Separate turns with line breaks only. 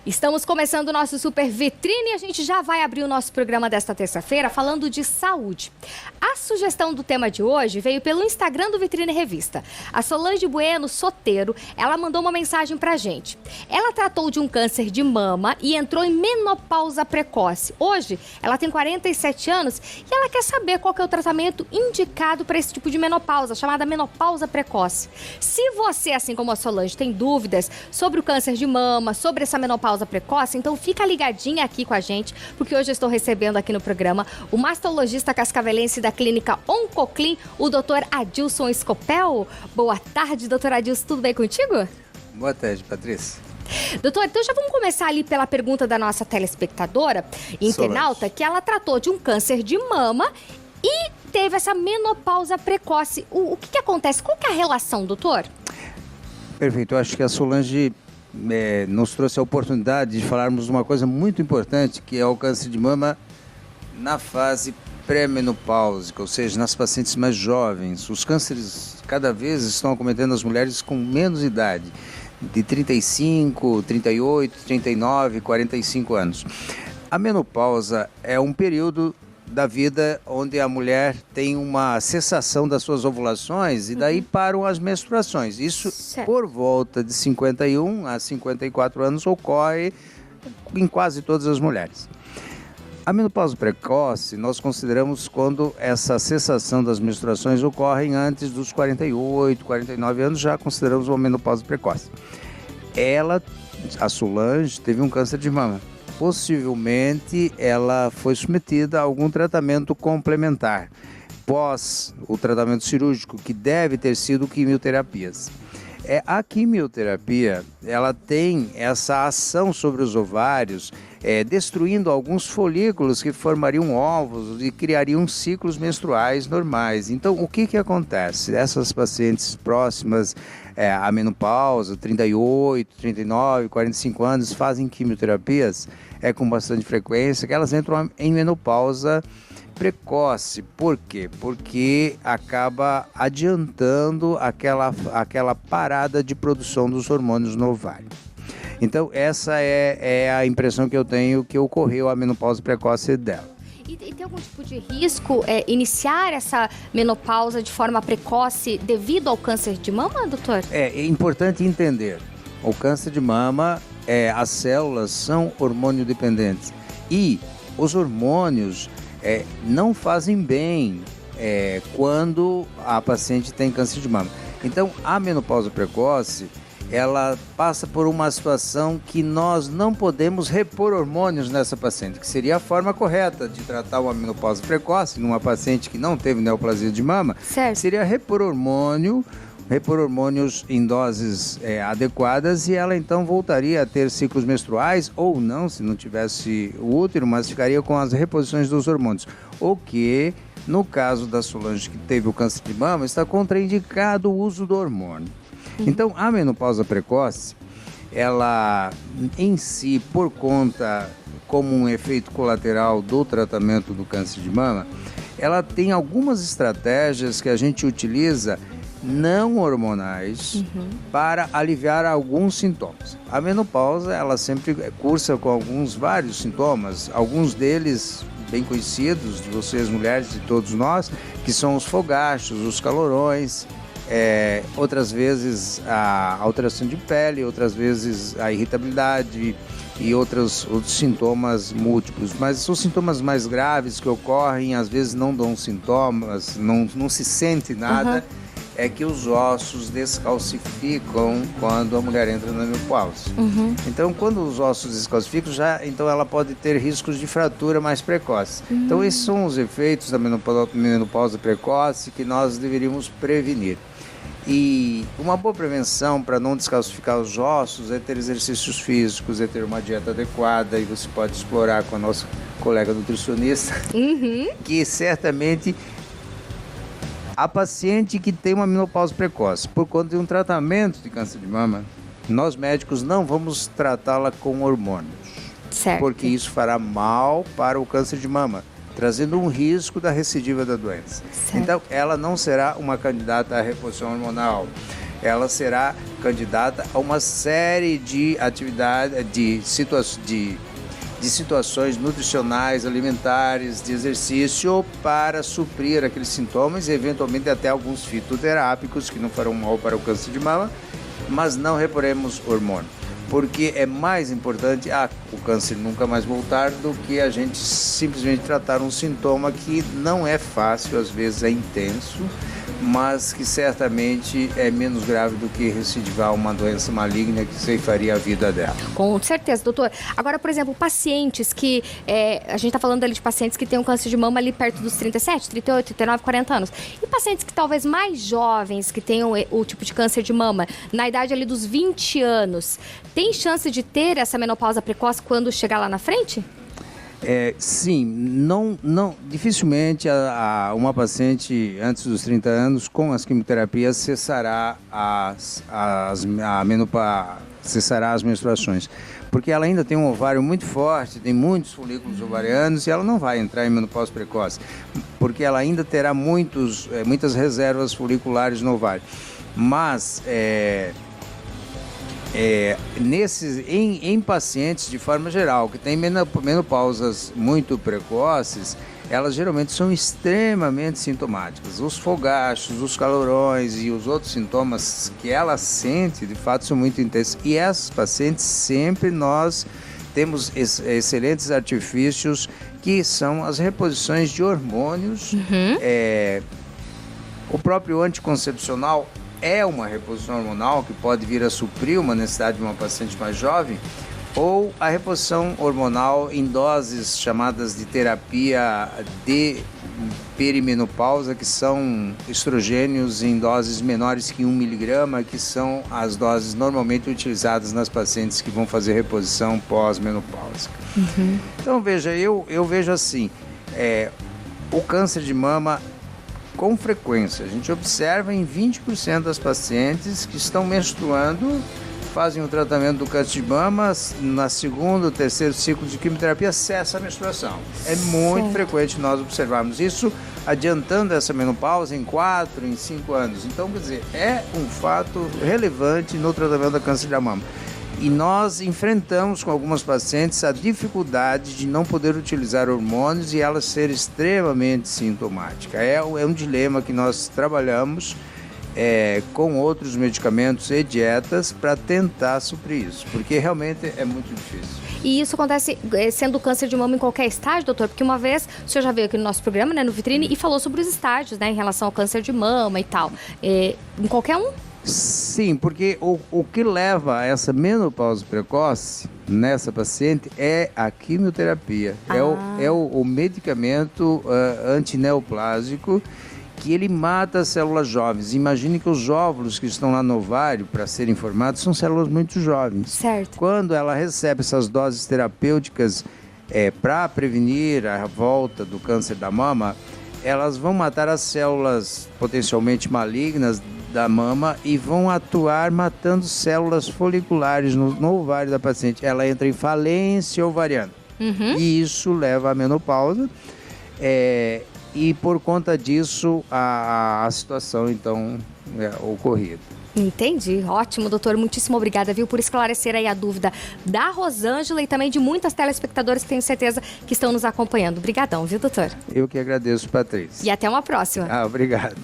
Estamos começando o nosso Super Vitrine e a gente já vai abrir o nosso programa desta terça-feira falando de saúde. A sugestão do tema de hoje veio pelo Instagram do Vitrine Revista. A Solange Bueno Soteiro, ela mandou uma mensagem pra gente. Ela tratou de um câncer de mama e entrou em menopausa precoce. Hoje, ela tem 47 anos e ela quer saber qual que é o tratamento indicado para esse tipo de menopausa, chamada menopausa precoce. Se você, assim como a Solange, tem dúvidas sobre o câncer de mama, sobre essa menopausa precoce, então fica ligadinha aqui com a gente, porque hoje eu estou recebendo aqui no programa o mastologista cascavelense da clínica Oncoclin, o Dr. Adilson Escopel. Boa tarde, doutor Adilson, tudo bem contigo?
Boa tarde, Patrícia.
Doutor, então já vamos começar ali pela pergunta da nossa telespectadora, internauta, que ela tratou de um câncer de mama e teve essa menopausa precoce. O que acontece? Qual que é a relação, doutor?
Perfeito, eu acho que a Solange nos trouxe a oportunidade de falarmos uma coisa muito importante, que é o câncer de mama na fase pré-menopáusica, ou seja, nas pacientes mais jovens. Os cânceres cada vez estão acometendo as mulheres com menos idade, de 35, 38, 39, 45 anos. A menopausa é um período da vida onde a mulher tem uma cessação das suas ovulações e daí param as menstruações. Isso, por volta de 51 a 54 anos, ocorre em quase todas as mulheres. A menopausa precoce nós consideramos quando essa cessação das menstruações ocorre antes dos 48, 49 anos, já consideramos uma menopausa precoce. Ela, a Solange, teve um câncer de mama. Possivelmente ela foi submetida a algum tratamento complementar, pós o tratamento cirúrgico, que deve ter sido quimioterapias. A quimioterapia, ela tem essa ação sobre os ovários, destruindo alguns folículos que formariam óvulos e criariam ciclos menstruais normais. Então, o que acontece? Essas pacientes próximas à menopausa, 38, 39, 45 anos, fazem quimioterapias com bastante frequência, que elas entram em menopausa precoce. Por quê? Porque acaba adiantando aquela parada de produção dos hormônios no ovário. Então, essa é a impressão que eu tenho que ocorreu a menopausa precoce dela.
E tem algum tipo de risco iniciar essa menopausa de forma precoce devido ao câncer de mama, doutor?
É importante entender, o câncer de mama, as células são hormônio dependentes e os hormônios não fazem bem quando a paciente tem câncer de mama. Então, a menopausa precoce, ela passa por uma situação que nós não podemos repor hormônios nessa paciente, que seria a forma correta de tratar uma menopausa precoce numa paciente que não teve neoplasia de mama.
Certo.
Seria repor hormônios em doses adequadas e ela então voltaria a ter ciclos menstruais ou não, se não tivesse o útero, mas ficaria com as reposições dos hormônios. O que, no caso da Solange, que teve o câncer de mama, está contraindicado o uso do hormônio. Então, a menopausa precoce, ela em si, por conta, como um efeito colateral do tratamento do câncer de mama, ela tem algumas estratégias que a gente utiliza não hormonais para aliviar alguns sintomas. A menopausa, ela sempre cursa com vários sintomas, alguns deles bem conhecidos de vocês mulheres, de todos nós, que são os fogachos, os calorões, outras vezes a alteração de pele, outras vezes a irritabilidade e outros sintomas múltiplos. Mas os sintomas mais graves que ocorrem, às vezes não dão sintomas, não se sente nada, é que os ossos descalcificam quando a mulher entra na menopausa. Então, quando os ossos descalcificam, então ela pode ter riscos de fratura mais precoce. Então, esses são os efeitos da menopausa precoce que nós deveríamos prevenir. E uma boa prevenção para não descalcificar os ossos é ter exercícios físicos, é ter uma dieta adequada, e você pode explorar com a nossa colega nutricionista, que certamente a paciente que tem uma menopausa precoce, por conta de um tratamento de câncer de mama, nós médicos não vamos tratá-la com hormônios, porque isso fará mal para o câncer de mama, trazendo um risco da recidiva da doença. Então, ela não será uma candidata à reposição hormonal. Ela será candidata a uma série de atividades, de situações nutricionais, alimentares, de exercício para suprir aqueles sintomas e eventualmente até alguns fitoterápicos que não farão mal para o câncer de mama, mas não reporemos hormônio. Porque é mais importante o câncer nunca mais voltar do que a gente simplesmente tratar um sintoma que não é fácil, às vezes é intenso, mas que certamente é menos grave do que recidivar uma doença maligna que ceifaria a vida dela.
Com certeza, doutor. Agora, por exemplo, pacientes que... a gente está falando ali de pacientes que têm um câncer de mama ali perto dos 37, 38, 39, 40 anos. E pacientes que talvez mais jovens, que tenham o tipo de câncer de mama, na idade ali dos 20 anos, tem chance de ter essa menopausa precoce quando chegar lá na frente?
Sim, dificilmente uma paciente antes dos 30 anos com as quimioterapias cessará cessará as menstruações, porque ela ainda tem um ovário muito forte, tem muitos folículos ovarianos e ela não vai entrar em menopausa precoce, porque ela ainda terá muitas reservas foliculares no ovário. Mas em pacientes de forma geral que têm menopausas muito precoces, elas geralmente são extremamente sintomáticas. Os fogachos, os calorões e os outros sintomas que ela sente, de fato, são muito intensos. E essas pacientes sempre nós temos excelentes artifícios que são as reposições de hormônios. O próprio anticoncepcional é uma reposição hormonal que pode vir a suprir uma necessidade de uma paciente mais jovem, ou a reposição hormonal em doses chamadas de terapia de perimenopausa, que são estrogênios em doses menores que 1 miligrama, que são as doses normalmente utilizadas nas pacientes que vão fazer reposição pós-menopáusica. Então, veja, eu vejo assim, o câncer de mama, com frequência, a gente observa em 20% das pacientes que estão menstruando, fazem o tratamento do câncer de mama, na segundo ou terceiro ciclo de quimioterapia cessa a menstruação. É muito frequente nós observarmos isso, adiantando essa menopausa em 4, em 5 anos. Então, quer dizer, é um fato relevante no tratamento do câncer da mama. E nós enfrentamos com algumas pacientes a dificuldade de não poder utilizar hormônios e elas ser extremamente sintomática. É um dilema que nós trabalhamos com outros medicamentos e dietas para tentar suprir isso, porque realmente é muito difícil.
E isso acontece sendo câncer de mama em qualquer estágio, doutor? Porque uma vez o senhor já veio aqui no nosso programa, né, no Vitrine, e falou sobre os estágios, né, em relação ao câncer de mama e tal. Em qualquer um?
Sim, porque o que leva a essa menopausa precoce nessa paciente é a quimioterapia. É o medicamento antineoplásico que ele mata as células jovens. Imagine que os óvulos que estão lá no ovário para serem formados são células muito jovens.
Certo.
Quando ela recebe essas doses terapêuticas para prevenir a volta do câncer da mama, elas vão matar as células potencialmente malignas da mama e vão atuar matando células foliculares no ovário da paciente. Ela entra em falência ovariana. E isso leva à menopausa. E por conta disso, a situação, então, ocorrida.
Entendi. Ótimo, doutor. Muitíssimo obrigada, viu, por esclarecer aí a dúvida da Rosângela e também de muitas telespectadoras que tenho certeza que estão nos acompanhando. Obrigadão, viu, doutor?
Eu que agradeço, Patrícia.
E até uma próxima.
Obrigado.